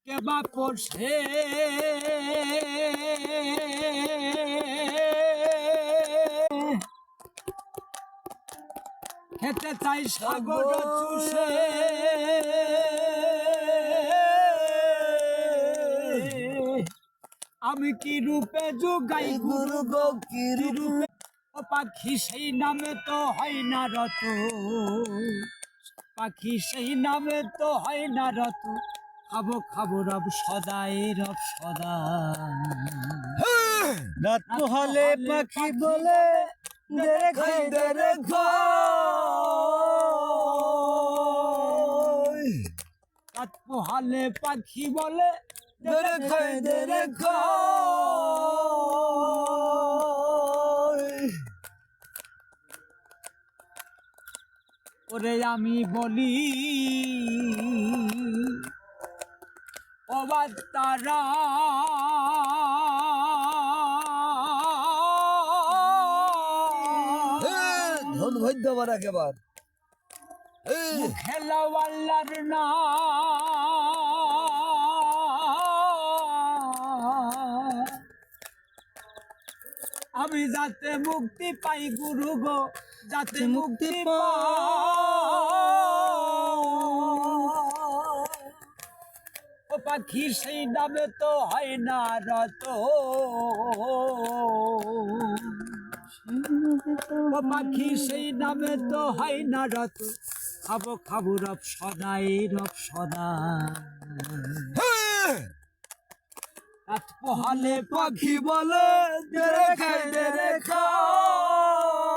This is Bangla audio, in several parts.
কেবা পড়ছে খেতে চাই সাগর চুষে আমি কি রূপে যোগাই গুরু গো কি রূপে ও পাখি সেই নামে তো হয় না রত পাখি সেই নামে তো হয় না রত খাবো খাবো রব সদাই রব সদা রাত পোহালে পাখি বলে দেরে খাই দেরে খাই রাত পোহালে পাখি বলে দেরে খাই দেরে খাই ওরে আমি বলি ও বাচ্চারা ধন ভৈদ্য বার একেবার খেলাওয়াল্লার না আমি যাতে মুক্তি পাই গুরু গো যাতে মুক্তি ও পাখি সেই নামে তো হয় না রত ও পাখি সেই নামে তো হয় না রত খাবো খাবো রব সদাই রব সদা রাত পোহালে পাখি বলে দেরে খাই দেরে খাই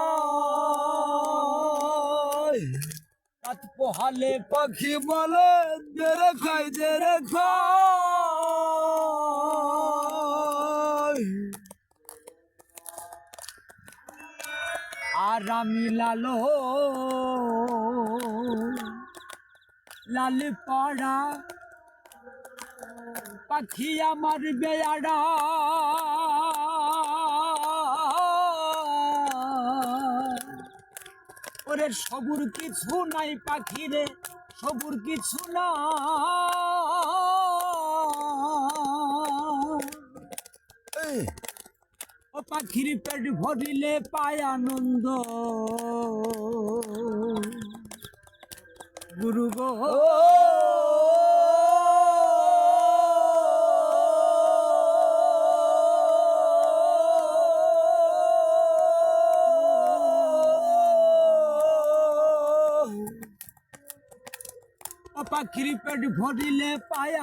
রাত পোহালে পাখি বলে দেরে খাই দেরে খাই আর আমি লালো লাল পাড়া পাখি আমার বেয়ারা ওরে সবুর কিছু নাই পাখি রে সবুর কিছু না ও পাখির পেট ভরিলে পায় আনন্দ গুরু গো ও পাখির পেট ভরিলে পায়